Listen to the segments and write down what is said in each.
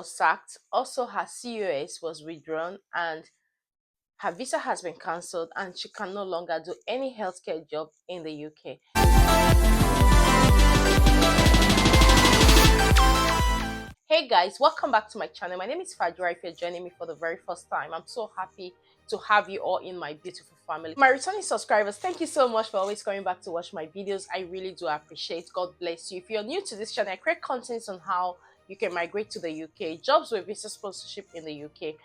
was sacked. Also, her C.O.S was withdrawn and her visa has been cancelled and she can no longer do any healthcare job in the UK. Hey guys, welcome back to my channel. My name is Fadra. If you're joining me for the very first time, I'm so happy to have you all in my beautiful family. My returning subscribers, thank you so much for always coming back to watch my videos. I really do appreciate. God bless you. If you're new to this channel, I create contents on how you can migrate to the UK, jobs with visa sponsorship in the UK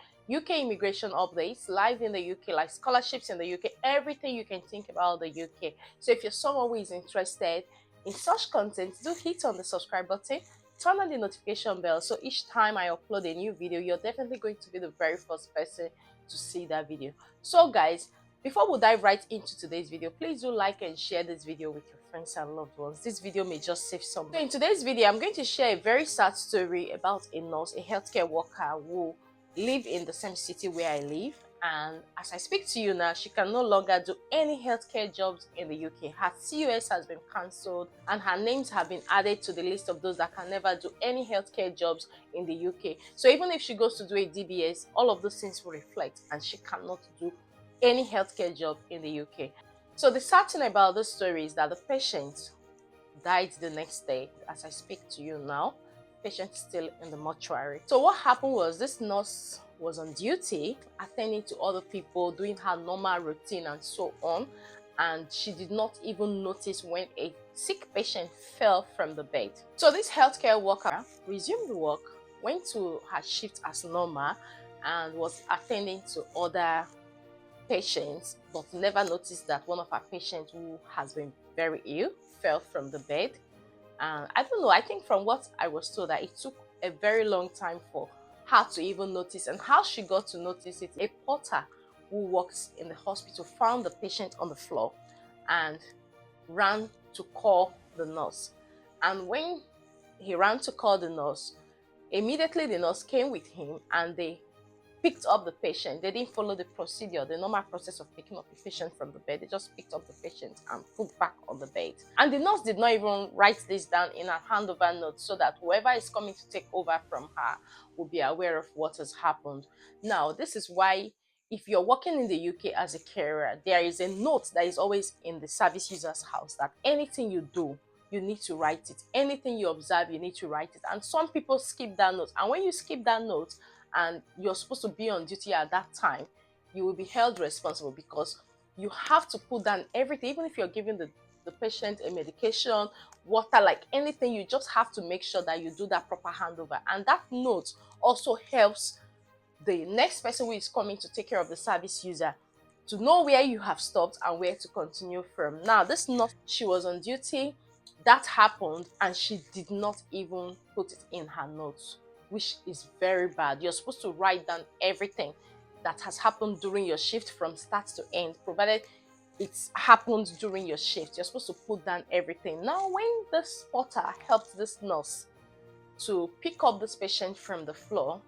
immigration updates, live in the UK, like scholarships in the UK, everything you can think about the UK. So if you're someone who is interested in such content, do hit on the subscribe button, turn on the notification bell, so each time I upload a new video, you're definitely going to be the very first person to see that video. So guys, before we dive right into today's video, please do like and share this video with your friends and loved ones. This video may just save someone. So in today's video, I'm going to share a very sad story about a nurse, a healthcare worker who live in the same city where I live, and as I speak to you now, she can no longer do any healthcare jobs in the UK. Her C.O.S has been cancelled and her names have been added to the list of those that can never do any healthcare jobs in the UK. So even if she goes to do a DBS, all of those things will reflect and she cannot do any healthcare job in the UK. So the sad thing about this story is that the patient died the next day. As I speak to you now, patient is still in the mortuary. So what happened was, this nurse was on duty attending to other people, doing her normal routine and so on, and she did not even notice when a sick patient fell from the bed. So this healthcare worker resumed work, went to her shift as normal, and was attending to other patients, but never noticed that one of her patients, who has been very ill, fell from the bed. And I don't know, I think from what I was told, that it took a very long time for her to even notice. And how she got to notice it, a porter who works in the hospital found the patient on the floor and ran to call the nurse. And when he ran to call the nurse, immediately the nurse came with him and they picked up the patient. They didn't follow the procedure, the normal process of picking up the patient from the bed. They just picked up the patient and put back on the bed. And the nurse did not even write this down in her handover note, so that whoever is coming to take over from her will be aware of what has happened. Now, this is why, if you're working in the UK as a carer, there is a note that is always in the service user's house that anything you do, you need to write it. Anything you observe, you need to write it. And some people skip that note. And when you skip that note, and you're supposed to be on duty at that time, you will be held responsible, because you have to put down everything. Even if you're giving the patient a medication, water, like anything, you just have to make sure that you do that proper handover. And that note also helps the next person who is coming to take care of the service user to know where you have stopped and where to continue from. Now, this nurse, she was on duty, that happened, and she did not even put it in her notes, which is very bad. You're supposed to write down everything that has happened during your shift from start to end, provided it's happened during your shift. You're supposed to put down everything. Now, when this porter helped this nurse to pick up this patient from the floor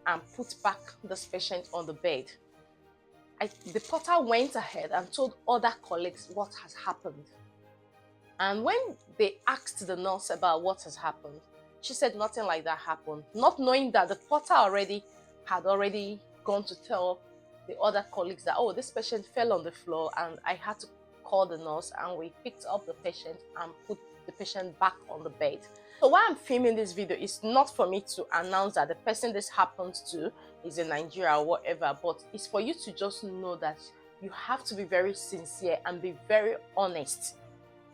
and put back this patient on the bed, the porter went ahead and told other colleagues what has happened. And when they asked the nurse about what has happened, she said nothing like that happened, not knowing that the porter had already gone to tell the other colleagues that, oh, this patient fell on the floor and I had to call the nurse, and we picked up the patient and put the patient back on the bed. So why I'm filming this video is not for me to announce that the person this happened to is in Nigeria or whatever, but it's for you to just know that you have to be very sincere and be very honest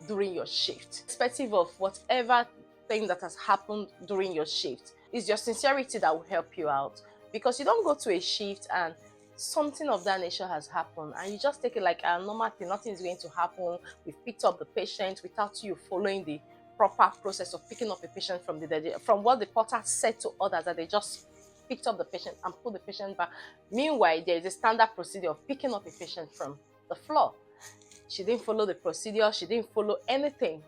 during your shift, irrespective of whatever thing that has happened during your shift. It's your sincerity that will help you out, because you don't go to a shift and something of that nature has happened and you just take it like a normal thing. Nothing is going to happen. We've picked up the patient without you following the proper process of picking up a patient from the bed. From what the porter said to others, that they just picked up the patient and put the patient back. Meanwhile, there is a standard procedure of picking up a patient from the floor. She didn't follow the procedure. She didn't follow anything.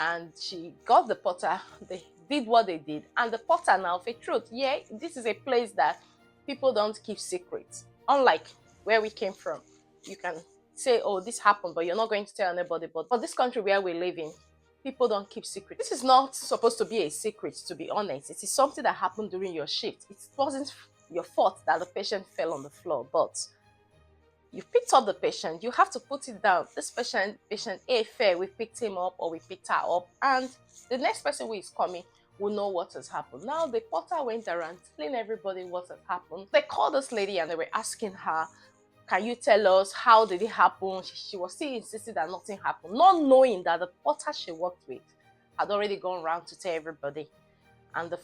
And she got the porter. They did what they did. And the porter, now, for truth, yeah, this is a place that people don't keep secrets. Unlike where we came from. You can say, oh, this happened, but you're not going to tell anybody. But for this country where we live in, People don't keep secrets. This is not supposed to be a secret, to be honest. It is something that happened during your shift. It wasn't your fault that the patient fell on the floor, but you picked up the patient, you have to put it down. This patient A fair, we picked him up or we picked her up, and the next person who is coming will know what has happened. Now the porter went around telling everybody what has happened. They called this lady and they were asking her, can you tell us how did it happen? She was still insisting that nothing happened, not knowing that the porter she worked with had already gone around to tell everybody. And the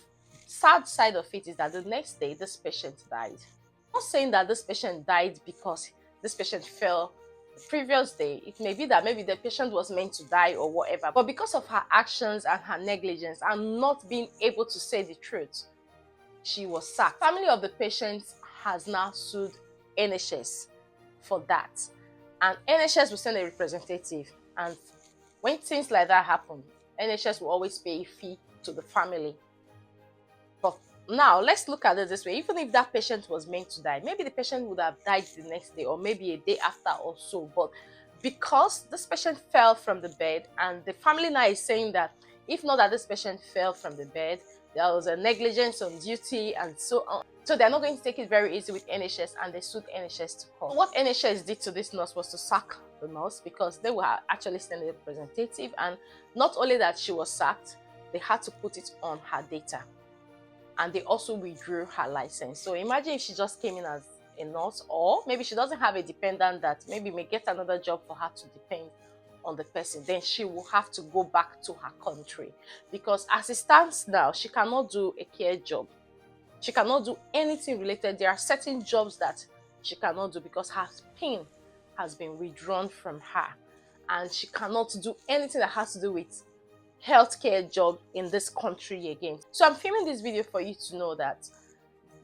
sad side of it is that the next day this patient died. I'm not saying that this patient died because this patient fell the previous day. It may be that maybe the patient was meant to die or whatever, but because of her actions and her negligence and not being able to say the truth, she was sacked. Family of the patient has now sued NHS for that, and NHS will send a representative, and when things like that happen, NHS will always pay a fee to the family. But now let's look at it this way. Even if that patient was meant to die, maybe the patient would have died the next day or maybe a day after or so, but because this patient fell from the bed, and the family now is saying that if not that this patient fell from the bed, there was a negligence on duty and so on. So they're not going to take it very easy with NHS, and they sued NHS to court. What NHS did to this nurse was to sack the nurse because they were actually sending a representative, and not only that she was sacked, they had to put it on her data, and they also withdrew her license. So imagine if she just came in as a nurse, or maybe she doesn't have a dependent that maybe may get another job for her to depend on the person, then she will have to go back to her country, because as it stands now, she cannot do a care job. She cannot do anything related. There are certain jobs that she cannot do because her PIN has been withdrawn from her, and she cannot do anything that has to do with healthcare job in this country again. So I'm filming this video for you to know that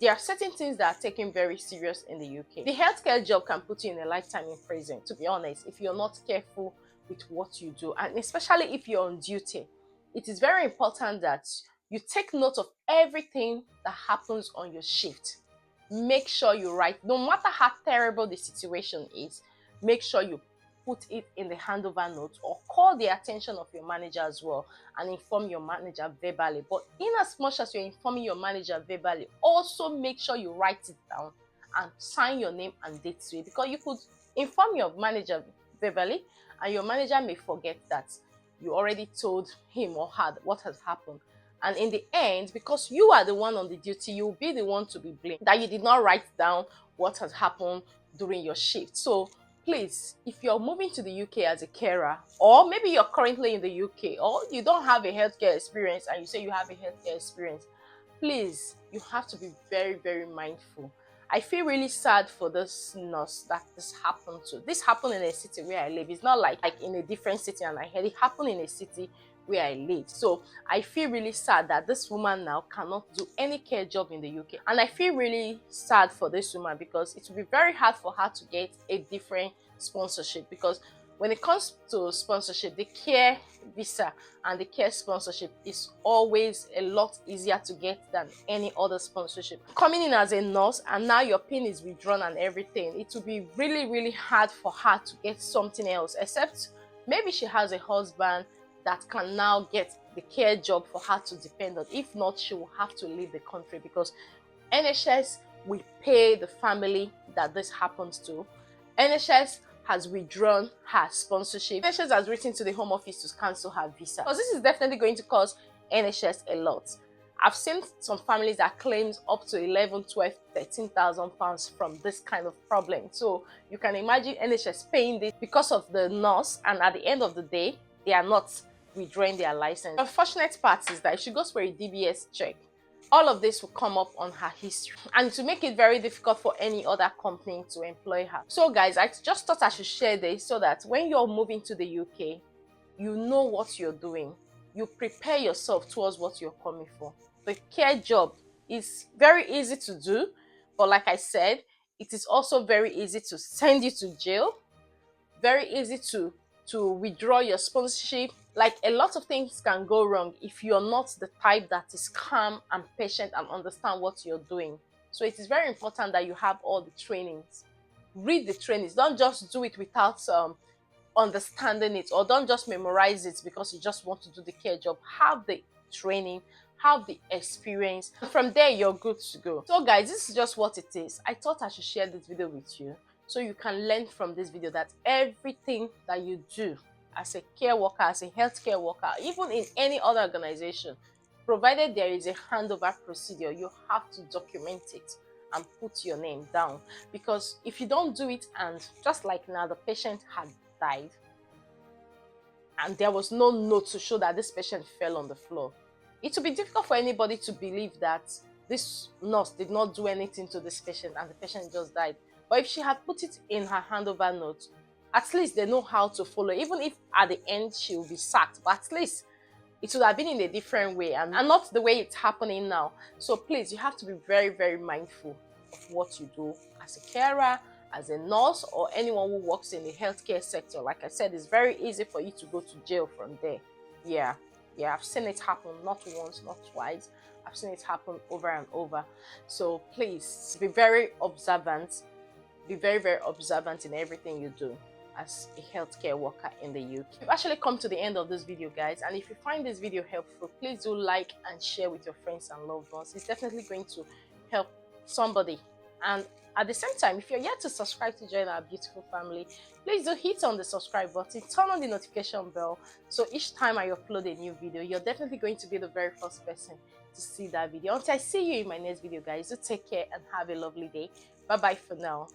there are certain things that are taken very serious in the UK. The healthcare job can put you in a lifetime in prison, to be honest, if you're not careful with what you do, and especially if you're on duty. It is very important that you take note of everything that happens on your shift. Make sure you write, no matter how terrible the situation is, make sure you put it in the handover note or call the attention of your manager as well and inform your manager verbally. But in as much as you're informing your manager verbally, also make sure you write it down and sign your name and date to it, because you could inform your manager verbally and your manager may forget that you already told him or her what has happened. And in the end, because you are the one on the duty, you'll be the one to be blamed that you did not write down what has happened during your shift. So please, if you're moving to the UK as a carer, or maybe you're currently in the UK, or you don't have a healthcare experience and you say you have a healthcare experience, please, you have to be very, very mindful. I feel really sad for this nurse that this happened to. This happened in a city where I live. It's not like in a different city, and I heard it happened in a city where I live. So I feel really sad that this woman now cannot do any care job in the UK. And I feel really sad for this woman because it will be very hard for her to get a different sponsorship, because when it comes to sponsorship, the care visa and the care sponsorship is always a lot easier to get than any other sponsorship. Coming in as a nurse and now your PIN is withdrawn and everything, it will be really, really hard for her to get something else, except maybe she has a husband that can now get the care job for her to depend on. If not, she will have to leave the country, because NHS will pay the family that this happens to. NHS has withdrawn her sponsorship. NHS has written to the Home Office to cancel her visa, because this is definitely going to cost NHS a lot. I've seen some families that claims up to 11, 12, 13,000 pounds from this kind of problem. So you can imagine NHS paying this because of the nurse, and at the end of the day, they are not withdrawing their license. The unfortunate part is that if she goes for a DBS check, all of this will come up on her history, and to make it very difficult for any other company to employ her. So guys, I just thought I should share this so that when you're moving to the UK, you know what you're doing. You prepare yourself towards what you're coming for. The care job is very easy to do, but like I said, it is also very easy to send you to jail, very easy to withdraw your sponsorship. Like, a lot of things can go wrong if you're not the type that is calm and patient and understand what you're doing. So it is very important that you have all the trainings. Read the trainings. Don't just do it without understanding it, or don't just memorize it because you just want to do the care job. Have the training, have the experience, and from there you're good to go. So guys, this is just what it is. I thought I should share this video with you so you can learn from this video that everything that you do as a care worker, as a healthcare worker, even in any other organization, provided there is a handover procedure, you have to document it and put your name down. Because if you don't do it, and just like now, the patient had died and there was no note to show that this patient fell on the floor, it will be difficult for anybody to believe that this nurse did not do anything to this patient and the patient just died. But if she had put it in her handover note, at least they know how to follow. Even if at the end she will be sacked, but at least it would have been in a different way and not the way it's happening now. So please, you have to be very, very mindful of what you do as a carer, as a nurse, or anyone who works in the healthcare sector. Like I said, it's very easy for you to go to jail from there. Yeah, I've seen it happen not once, not twice. I've seen it happen over and over. So please be very observant. Be very, very observant in everything you do as a healthcare worker in the UK. We've actually come to the end of this video, guys, and if you find this video helpful, please do like and share with your friends and loved ones. It's definitely going to help somebody. And at the same time, if you're yet to subscribe to join our beautiful family, please do hit on the subscribe button, turn on the notification bell, so each time I upload a new video, you're definitely going to be the very first person to see that video. Until I see you in my next video, guys, do take care and have a lovely day. Bye bye for now.